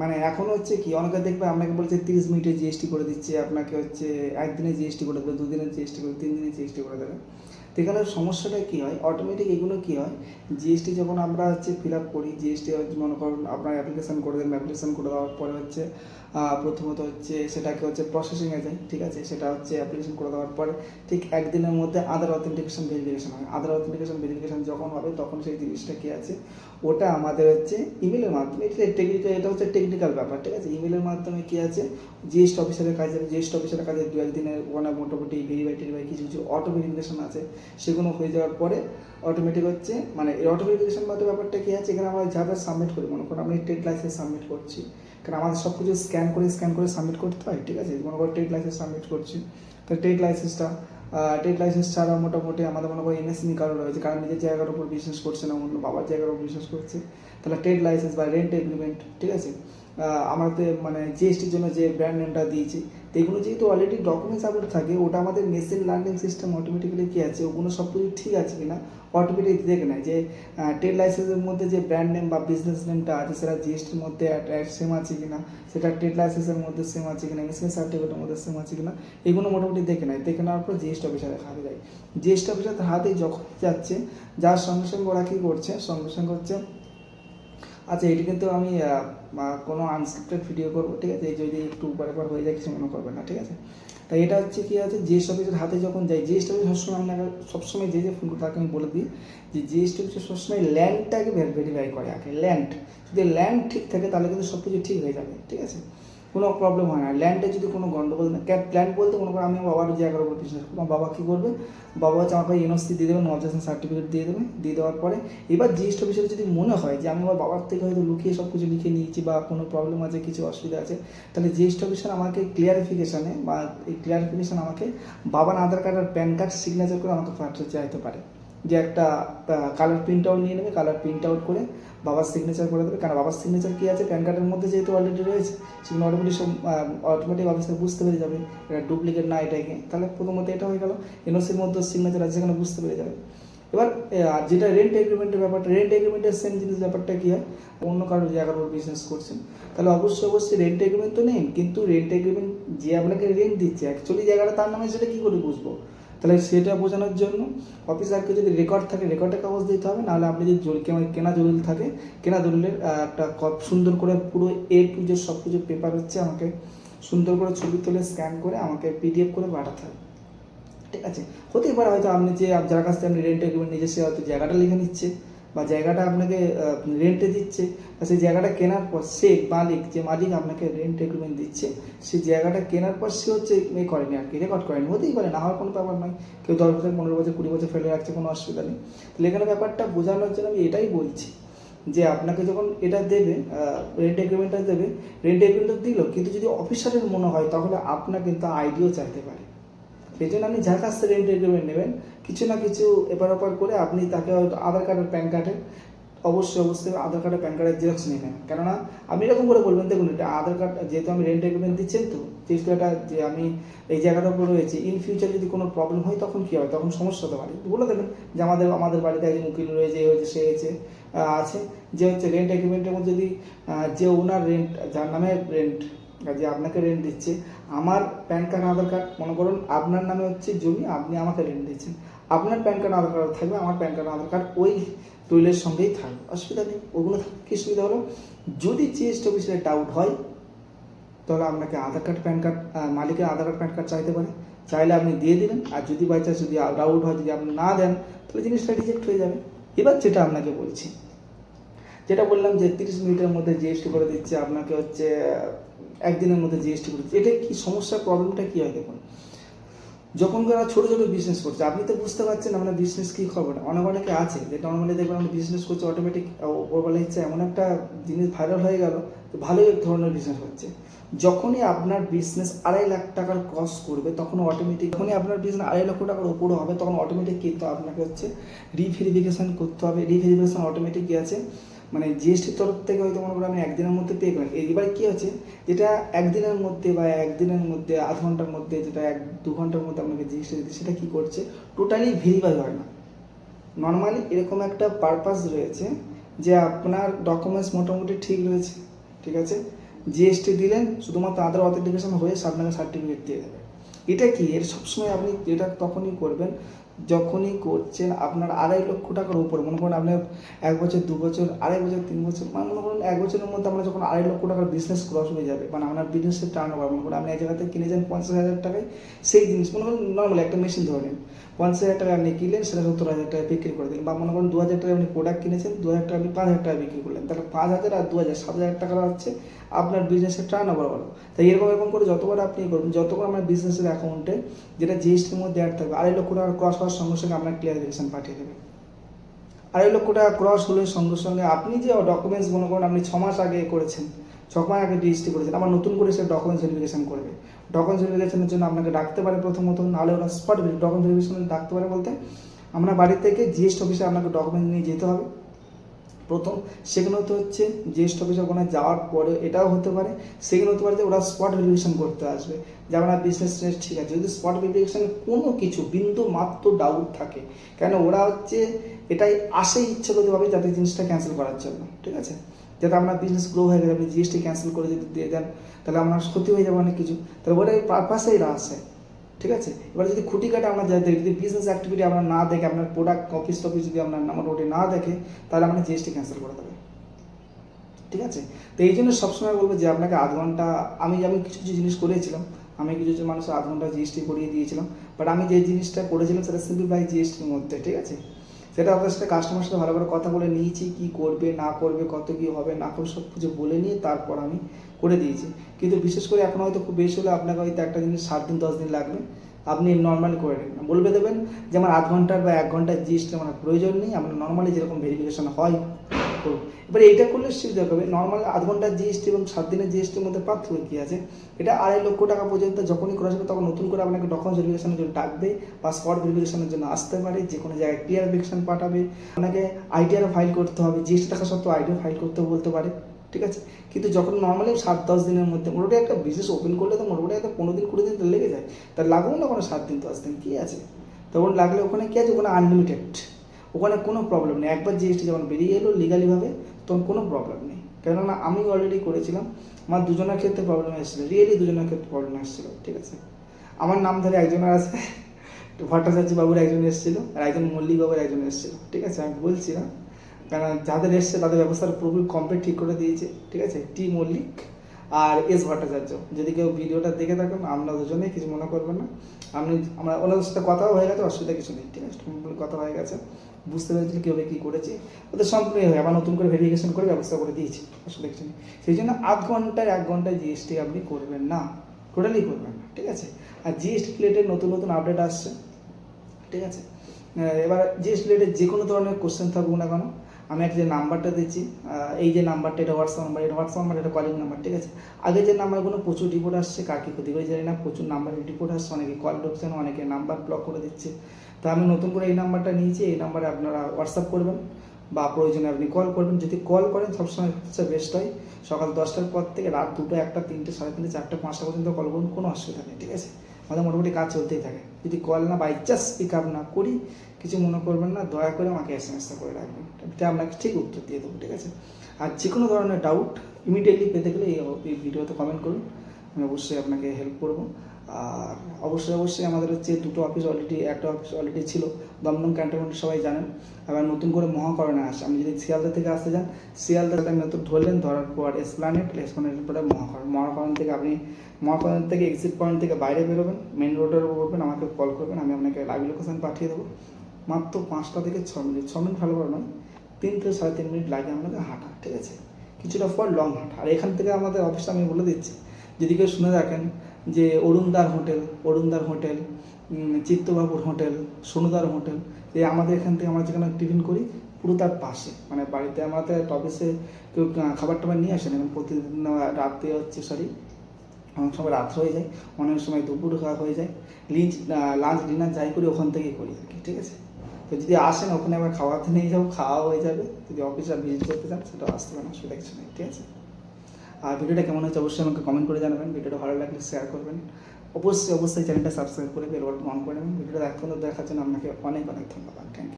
মানে এখন হচ্ছে কি অনেকে দেখবে আপনাকে বলছে 30 মিনিটে জিএসটি করে দিচ্ছে, আপনাকে হচ্ছে একদিনে জিএসটি করে দেবে, দুদিনের জিএসটি করে, 3 দিনের জিএসটি করে দেবে। তো এখানে সমস্যাটা কী হয়, অটোমেটিক এগুলো কী হয়, জিএসটি যখন আমরা হচ্ছে ফিল আপ করি, জিএসটি মনে করুন আপনার অ্যাপ্লিকেশান করে দেবেন, অ্যাপ্লিকেশান করে দেওয়ার পরে হচ্ছে প্রথমত হচ্ছে সেটাকে হচ্ছে প্রসেসিংয়ে যায়, ঠিক আছে, সেটা হচ্ছে অ্যাপ্লিকেশন করে দেওয়ার পরে ঠিক একদিনের মধ্যে আধার অথেন্টিকেশন ভেরিফিকেশন হয়। আধার অথেন্টিকেশন ভেরিফিকেশন যখন হবে তখন সেই জিনিসটা কী আছে, ওটা আমাদের হচ্ছে ইমেলের মাধ্যমে, এটা হচ্ছে টেকনিক্যাল ব্যাপার, ঠিক আছে। ইমেলের মাধ্যমে কী আছে, জিএসটি অফিসারের কাজে, জিএসটি অফিসারের কাজে 2-1 দিনের ওখানে মোটামুটি ভেরিফাই কিছু কিছু অটো ভেরিফিকেশন আছে, সেগুলো হয়ে যাওয়ার পরে অটোমেটিক হচ্ছে মানে এই অটো ভেরিফিকেশন মধ্যে ব্যাপারটা কী আছে, এখানে আমরা যা যা সাবমিট করি, মনে করুন আমি ট্রেড লাইসেন্স সাবমিট করছি, কারণ আমাদের সব কিছু স্ক্যান করে সাবমিট করতে হয়, ঠিক আছে। মনে করো ট্রেড লাইসেন্স সাবমিট করছি, তো ট্রেড লাইসেন্স ছাড়া মোটামুটি আমাদের মনে করো এমএসএমই কারো রয়েছে, কারণ নিজের জায়গার উপর বিজনেস করছে না, অন্য বাবার জায়গার উপর বিজনেস করছে, তাহলে ট্রেড লাইসেন্স বা রেন্ট এগ্রিমেন্ট, ঠিক আছে। আমাদের মানে জিএসটির জন্য যে ব্র্যান্ড নেমটা দিয়েছি, তো এগুলো যেহেতু অলরেডি ডকুমেন্টস আপলোড থাকে, ওটা আমাদের মেশিন লার্নিং সিস্টেম অটোমেটিক্যালি কী আছে, ওগুলো সব কিছু ঠিক আছে কিনা অটোমেটিক দেখে নেয় যে ট্রেড লাইসেন্সের মধ্যে যে ব্র্যান্ড নেম বা বিজনেস নেমটা আছে সেটা জিএসটির মধ্যে সেম আছে কিনা, সেটা ট্রেড লাইসেন্সের মধ্যে সেম আছে কিনা, এমএসএমই সার্টিফিকেটের মধ্যে সেম আছে কিনা, এগুলো মোটামুটি দেখে নেয়। দেখে নেওয়ার পর জিএসটি অফিসারের হাতে যায়, জিএসটি অফিসারের হাতে যখন যাচ্ছে, যার সঙ্গে সঙ্গে ওরা কী করছে, সঙ্গে সঙ্গে হচ্ছে আচ্ছা এটি কিন্তু আমি কোনো আনস্ক্রিপ্টেড ভিডিও করবো, ঠিক আছে, এই যদি একটু পরে হয়ে যায় কিছু মনে করবে না, ঠিক আছে। তাই এটা হচ্ছে কি আছে, জিএসটি অফিসের হাতে যখন যায়, জিএসটি অফিস সবসময় আপনাকে সবসময় যে ফোন করে তাকে আমি বলে দিই যে জিএসটি অফিসে সবসময় ল্যান্ডটাকে ভেরিফাই করে আগে, ল্যান্ড যদি ল্যান্ড ঠিক থাকে তাহলে কিন্তু সব কিছু ঠিক হয়ে যাবে, ঠিক আছে, কোনো প্রবলেম হয় না। ল্যান্ডে যদি কোনো গন্ডগোল না, ল্যান্ড বলতে মনে করো আমি বাবার জায়গার উপর বিজনেস করবো, বাবা কী করবে, বাবা হচ্ছে আমাকে এনওসি দিয়ে দেবে, অবজেকশন সার্টিফিকেট দিয়ে দেবে, দিয়ে দেওয়ার পরে এবার জিএসটি অফিসের যদি মনে হয় যে আমি আমার বাবার থেকে হয়তো লুকিয়ে সব কিছু লিখে নিয়েছি বা কোনো প্রবলেম আছে, কিছু অসুবিধা আছে, তাহলে জিএসটি অফিসার আমাকে ক্লিয়ারিফিকেশানে বা এই ক্লিয়ারিফিকেশান আমাকে বাবার আধার কার্ড আর প্যান কার্ড সিগনেচার করে আমাকে পাঠাতে চাইতে পারে, যে একটা কালার প্রিন্ট আউট নিয়ে নেবে, কালার প্রিন্ট আউট করে বাবার সিগনেচার করে দেবে, কারণ বাবার সিগনেচার কী আছে প্যান কার্ডের মধ্যে যেহেতু অলরেডি রয়েছে, সেগুলো অটোমেটিক অফিসে বুঝতে পেরে যাবে এটা ডুপ্লিকেট না এটাকে, তাহলে প্রথমত এটা হয়ে গেল। এনওসির মধ্যে সিগনেচার আছে সেখানে বুঝতে পেরে যাবে। এবার যেটা রেন্ট এগ্রিমেন্টের ব্যাপারটা, রেন্ট এগ্রিমেন্টের সেম জিনিস, ব্যাপারটা কী হয়, অন্য কারোর জায়গার উপর বিজনেস করছেন, তাহলে অবশ্যই রেন্ট এগ্রিমেন্ট তো নেন, কিন্তু রেন্ট এগ্রিমেন্ট যে আপনাকে রেন্ট দিচ্ছে অ্যাকচুয়ালি জায়গাটা তার নামে, সেটা কী করে বুঝবো, তাহলে সেটা বোঝানোর জন্য অফিসারকে যদি রেকর্ড থাকে রেকর্ডের কাগজ দিতে হবে, নাহলে আপনি যদি কেনা দলিল থাকে, কেনা দলিলের একটা সুন্দর করে পুরো A to Z সব কিছু পেপার হচ্ছে আমাকে সুন্দর করে ছবি তুলে স্ক্যান করে আমাকে পিডিএফ করে পাঠাতে হবে, ঠিক আছে। হতেই পারে হয়তো আপনি যে যার কাছ থেকে আপনি রেন্ট এগ্রিমেন্ট নিয়ে সে হয়তো জায়গাটা লিখে নিচ্ছে বা জায়গাটা আপনাকে রেন্টে দিচ্ছে, বা সেই জায়গাটা কেনার পর সে মালিক আপনাকে রেন্ট এগ্রিমেন্ট দিচ্ছে, সেই জায়গাটা কেনার পর সে হচ্ছে করেনি আর কি, রেকর্ড করেনি, হতেই পারে, না হওয়ার কোনো ব্যাপার নয়, কেউ 10 বছর 15 বছর 20 বছর ফেলে রাখছে, কোনো অসুবিধা নেই। তাহলে এখানে ব্যাপারটা বোঝানোর জন্য আমি এটাই বলছি যে আপনাকে যখন এটা দেবে, রেন্ট এগ্রিমেন্টটা দেবে, রেন্ট এগ্রিমেন্টটা দিল, কিন্তু যদি অফিসারের মনে হয় তাহলে আপনার কিন্তু আইডিও চাইতে পারে। সেই জন্য আপনি যার কাছ থেকে রেন্ট এগ্রিমেন্ট নেবেন, কিছু না কিছু এপার ওপার করে আপনি তাকে আধার কার্ড আর প্যান কার্ডের অবশ্যই আধার কার্ড আর প্যান কার্ডের জেরক্স নিয়ে নেন, কেননা আপনি এরকম করে বলবেন দেখুন এটা আধার কার্ড, যেহেতু আমি রেন্ট এগ্রিমেন্ট দিচ্ছেন, তো যেহেতু এটা যে আমি এই জায়গাটার উপর রয়েছে, ইন ফিউচার যদি কোনো প্রবলেম হয় তখন কী হয়, তখন সমস্যা হতে পারে, বলে দেবেন যে আমাদের বাড়িতে একজন উকিল রয়েছে, সে হয়েছে আছে, যে হচ্ছে রেন্ট এগ্রিমেন্টের মধ্যে যদি যে ওনার রেন্ট, যার নামে রেন্ট, যে আপনাকে রেন্ট দিচ্ছে, আমার প্যান কার্ড আধার কার্ড, মনে করুন আপনার নামে হচ্ছে জমি, আপনি আমাকে রেন্ট দিচ্ছেন, আপনার প্যান কার্ড আধার কার্ড থাকবে, আমার প্যান কার্ড আধার কার্ড ওই দলিলের সঙ্গেই থাকবে, অসুবিধা নেই। ওগুলো কী সুবিধা হলো, যদি জিএসটি অফিসের ডাউট হয় তাহলে আপনাকে আধার কার্ড প্যান কার্ড, মালিকের আধার কার্ড প্যান কার্ড চাইতে পারে, চাইলে আপনি দিয়ে দিলেন, আর যদি বাই চান্স যদি ডাউট হয়, যদি আপনি না দেন তাহলে জিনিসটা রিজেক্ট হয়ে যাবে। এবার যেটা আপনাকে বলছি, যেটা বললাম যে 30 মিনিটের মধ্যে জিএসটি করে দিচ্ছে, আপনাকে হচ্ছে একদিনের মধ্যে জিএসটি করে দিচ্ছে, এটা কি সমস্যার প্রবলেমটা কী হয় দেখুন, যখন যারা ছোটো ছোটো বিজনেস করছে, আপনি তো বুঝতে পারছেন আমরা বিজনেস কী খবর, অনেকে আছে যে নর্মালি দেখবেন আমরা বিজনেস করছি, অটোমেটিক ওপরবেলা ইচ্ছা এমন একটা জিনিস ভাইরাল হয়ে গেল, তো ভালোই এক ধরনের বিজনেস হচ্ছে, যখনই আপনার বিজনেস 2.5 লাখ টাকার ক্রস করবে তখন অটোমেটিক, যখনই আপনার বিজনেস 2.5 লক্ষ টাকার ওপরও হবে তখন অটোমেটিক কিন্তু আপনাকে হচ্ছে রিভেরিফিকেশান করতে হবে। রিভেরিফিকেশান অটোমেটিক কী আছে, মানে জিএসটির তরফ থেকে হয়তো মনে করেন আমি একদিনের মধ্যে পে করেন, এবার কী হচ্ছে, যেটা একদিনের মধ্যে বা একদিনের মধ্যে আধ ঘন্টার মধ্যে, যেটা 1-2 ঘন্টার মধ্যে আপনাকে জিএসটি দিতে, সেটা কী করছে, টোটালি ভেরিফাই হয় না। নর্মালি এরকম একটা পারপাস রয়েছে যে আপনার ডকুমেন্টস মোটামুটি ঠিক রয়েছে, ঠিক আছে, জিএসটি দিলেন, শুধুমাত্র আধার অথেন্টিকেশন হয়ে আপনাকে সার্টিফিকেট দিয়ে দেবে। এটা কি, এর সবসময় আপনি এটা তখনই করবেন যখনই করছেন আপনার 2.5 লক্ষ টাকার উপরে। মনে করুন আপনার 1 বছর 2 বছর 2.5 বছর 3 বছর, মানে মনে করুন 1 বছরের মধ্যে আমরা যখন 2.5 লক্ষ টাকার বিজনেস ক্রস হয়ে যাবে, মানে আপনার বিজনেসের টার্ন ওভার, মনে করুন আপনি এক জায়গাতে কিনেছেন 50,000 টাকায়, সেই জিনিস মনে করুন নর্মালি একটা মেশিন ধরে নিন, 50,000 টাকা আপনি কিনলেন, সেটা 70,000 টাকায় বিক্রি করে দিলেন। বা মনে করুন 2,000 টাকা আপনি প্রোডাক্ট কিনেছেন, 2,000 টাকা আপনি 5,000 টাকা বিক্রি করলেন, তাহলে 5,000 আর 2,000 7,000 টাকা হচ্ছে আপনার বিজনেসের টার্ন ওভার হলো। তাই এরকম করে যতবার আপনি করবেন, যতবার আমার বিজনেসের অ্যাকাউন্টে যেটা জিএসটির মধ্যে অ্যাড থাকবে, 2.5 লক্ষ টাকা ক্রস হওয়ার সঙ্গে সঙ্গে আপনার ক্লিয়ারিফিকেশন পাঠিয়ে দেবে। 2.5 লক্ষ টাকা ক্রস হলে সঙ্গে সঙ্গে আপনি যে ডকুমেন্টস মনে করেন আপনি 6 মাস আগে করেছেন, 6 মাস আগে জিএসটি করেছেন, আবার নতুন করে সে ডকুমেন্টস ভেরিফিকেশন করবে। ডকুমেন্টস ভেরিফিকেশনের জন্য আপনাকে ডাকতে পারে প্রথমত, নাহলে ওরা স্পট ডকুমেন্ট ভেরিফিকেশন ডাকতে পারে বলতে আপনার বাড়ি থেকে জিএসটি অফিসে আপনাকে ডকুমেন্ট নিয়ে যেতে হবে প্রথম। সেখানে হচ্ছে জিএসটি অফিসে ওখানে যাওয়ার পরে এটাও হতে পারে, সেখানে হতে পারে যে ওরা স্পট ভেরিফিকেশন করতে আসবে যে আপনার বিজনেস ঠিক আছে। যদি স্পট ভেরিফিকেশানে কোনো কিছু বিন্দু মাত্র ডাউট থাকে, কেন ওরা এটাই আসেই ইচ্ছাকৃতভাবে যাতে জিনিসটা ক্যান্সেল করার জন্য, ঠিক আছে, যাতে আপনার বিজনেস গ্রো হয়ে গেছে। আপনি জিএসটি ক্যান্সেল করে যদি দিয়ে দেন তাহলে আপনার ক্ষতি হয়ে যাবে অনেক কিছু, তাহলে ওটাই পারপাসেই আসে, ঠিক আছে। এবার যদি খুঁটি কাটে আমরা যাই দেখি, যদি বিজনেস অ্যাক্টিভিটি আমরা না দেখে, আপনার প্রোডাক্ট অফিস টফিস যদি আপনার মোটামুটি না দেখে, তাহলে আমরা জিএসটি ক্যান্সেল করে দেবে, ঠিক আছে। তো এই জন্য সবসময় বলবো যে আপনাকে আধ ঘন্টা, আমি কিছু কিছু জিনিস করেছিলাম, আমি কিছু কিছু মানুষের আধ ঘন্টা জিএসটি করিয়ে দিয়েছিলাম, বাট আমি যে জিনিসটা করেছিলাম সেটা সিম্পলিফাই জিএসটির মধ্যে, ঠিক আছে। সেটা আপনার সাথে কাস্টমার সাথে ভালো করে কথা বলে নিয়েছি, কী করবে না করবে, কত কী হবে না করবে সব কিছু বলে নিয়ে তারপর আমি করে দিয়েছি। কিন্তু বিশেষ করে এখন হয়তো খুব বেশি হলে আপনাকে হয়তো একটা জিনিস 7 দিন 10 দিন লাগবে, আপনি নর্মালি করে নেবেন, বলবে দেবেন যে আমার আধ ঘন্টার বা 1 ঘন্টার জিএসটি আমার প্রয়োজন নেই, আমরা নর্মালি যেরকম ভেরিফিকেশন হয় করুন। এবার এইটা করলে সুবিধা হবে। নর্মাল আধ ঘন্টার জিএসটি এবং 7 দিনের জিএসটির মধ্যে পার্থক্য কী আছে, এটা 2.5 লক্ষ টাকা পর্যন্ত যখনই করা যাবে তখন নতুন করে আপনাকে ডকুমেন্ট ভেরিফিকেশনের জন্য ডাকবে বা স্পট ভেরিফিকেশনের জন্য আসতে পারে, যে কোনো জায়গায় ক্লিয়ারিফিকেশন পাঠাবে, আপনাকে আইটিআরও ফাইল করতে হবে, জিএসটি টাকা সত্ত্বেও আইটিআর ফাইল করতে বলতে পারে, ঠিক আছে। কিন্তু যখন নর্মালি 7-10 দিনের মধ্যে, মোটামুটি একটা বিজনেস ওপেন করলে তো মোটামুটি একটা 15 দিন 20 দিন তো লেগে যায়, তার লাগুন না কোনো 7 দিন 10 দিন কী আছে, তখন লাগলে ওখানে কী আছে, ওখানে আনলিমিটেড, ওখানে কোনো প্রবলেম নেই। একবার জিএসটি যখন বেরিয়ে এলো লিগালিভাবে তখন কোনো প্রবলেম নেই, কেননা আমি অলরেডি করেছিলাম, আমার দুজনের ক্ষেত্রে প্রবলেম এসেছিলো, রিয়েলি দুজনের ক্ষেত্রে প্রবলেম এসেছিলো, ঠিক আছে। আমার নাম ধরে একজনের আছে, ভট্টাচার্য বাবুর একজন এসেছিলো, আর একজন মল্লিক বাবুর একজন এসেছিলো, ঠিক আছে। আমি বলছি না, কারণ যাদের এসছে তাদের ব্যবস্থার পুরোপুরি কমপ্লিট ঠিক করে দিয়েছে, ঠিক আছে। টি মল্লিক আর এস ভট্টাচার্য, যদি কেউ ভিডিওটা দেখে থাকেন আমরা দুজনেই, কিছু মনে করবেন না, আমরা ওনাদের সাথে কথাও হয়ে গেছে, অসুবিধা কিছু নেই, ঠিক আছে, কথা হয়ে গেছে, বুঝতে পেরেছিল কীভাবে কী করেছি, ওদের সম্পূর্ণ হয়ে আবার নতুন করে ভেরিফিকেশন করে ব্যবস্থা করে দিয়েছি, অসুবিধা কিছু নেই। সেই জন্য আধ ঘন্টায় 1 ঘন্টায় জিএসটি আপনি করবেন না, টোটালি করবেন না, ঠিক আছে। আর জিএসটি রিলেটেড নতুন নতুন আপডেট আসছে, ঠিক আছে। এবার জিএসটি রিলেটেড যে কোনো ধরনের কোশ্চেন থাকুক না কেন, আমি একটা যে নাম্বারটা দিচ্ছি, এই যে নাম্বারটা, এটা হোয়াটসঅ্যাপ নাম্বার, এটা কলিং নাম্বার, ঠিক আছে। আগে যে নাম্বারগুলো প্রচুর রিপোর্ট আসছে, কার কী ক্ষতি করে জানি না, প্রচুর নাম্বারের রিপোর্ট আসছে, অনেকে কল ঢুকছে না, অনেকে নাম্বার ব্লক করে দিচ্ছে। তো আমি নতুন করে এই নাম্বারটা নিয়েছি, এই নাম্বারে আপনারা হোয়াটসঅ্যাপ করবেন বা প্রয়োজনে আপনি কল করবেন। যদি কল করেন সবসময় হচ্ছে বেস্ট হয় সকাল 10টার পর থেকে রাত 2টা 1টা 3টে 3:30 4টা 5টা পর্যন্ত কল করুন, কোনো অসুবিধা নেই, ঠিক আছে। আমাদের মোটামুটি কাজ চলতেই থাকে। যদি কল না বাই চান্স পিক আপ না করি, কিছু মনে করবেন না, দয়া করে আমাকে এসএমএসটা করে রাখবেন, এটা আপনাকে ঠিক উত্তর দিয়ে দেবো, ঠিক আছে। আর যে কোনো ধরনের ডাউট ইমিডিয়েটলি পেতে গেলে এই ভিডিওতে কমেন্ট করুন, আমি অবশ্যই আপনাকে হেল্প করব। আর অবশ্যই আমাদের দুটো অফিস অলরেডি, একটা অফিস অলরেডি ছিল দমদম ক্যান্টনমেন্টে, সবাই জানেন। আবার নতুন করে মহাকরণে আসে, আপনি যদি শিয়ালদা থেকে আসতে যান, শিয়ালদা নতুন ধরলেন, ধরার পর এসপ্লানেটের পরে মহাকরণ থেকে আপনি মহাকরণ থেকে এক্সিট পয়েন্ট থেকে বাইরে বেরোবেন, মেন রোডের উপর উঠবেন, আমাকে কল করবেন, আমি আপনাকে লাইভ লোকেশন পাঠিয়ে দেবো। মাত্র 5টা থেকে 6 মিনিট, 6 মিনিট ভালো করে নয়, 3 থেকে 3.5 মিনিট লাগে আপনাকে হাঁটা, ঠিক আছে। কিছুটা পর লং হাঁটা। আর এখান থেকে আমাদের অফিসটা আমি বলে দিচ্ছি, যদি কেউ শুনে রাখেন যে অরুণদার হোটেল, চিত্তবাবুর হোটেল, সোনুদার হোটেল, এই আমাদের এখান থেকে আমরা যেখানে টিফিন করি পুরো তার পাশে, মানে বাড়িতে আমাদের অফিসে কেউ খাবার টাবার নিয়ে আসেন, এবং প্রতিদিন রাতে অনেক সময় রাত্র হয়ে যায়, অনেক সময় দুপুর হয়ে যায়, লাঞ্চ ডিনার যাই করি ওখান থেকেই করি আর কি, ঠিক আছে। তো যদি আসেন ওখানে আবার খাওয়াতে নিয়ে যাবো, খাওয়া হয়ে যাবে। যদি অফিসে ভিজিট করতে চান সেটাও আসতে পারেন, অসুবিধা কিছু নেই, ঠিক আছে। আর ভিডিওটা কেমন হচ্ছে অবশ্যই আমাকে কমেন্ট করে জানাবেন, ভিডিওটা ভালো লাগলে শেয়ার করবেন, অবশ্যই চ্যানেলটা সাবস্ক্রাইব করে বেল বাটন অন করে নেবেন। ভিডিওটা দেখার জন্য আপনাকে অনেক ধন্যবাদ, থ্যাংক ইউ।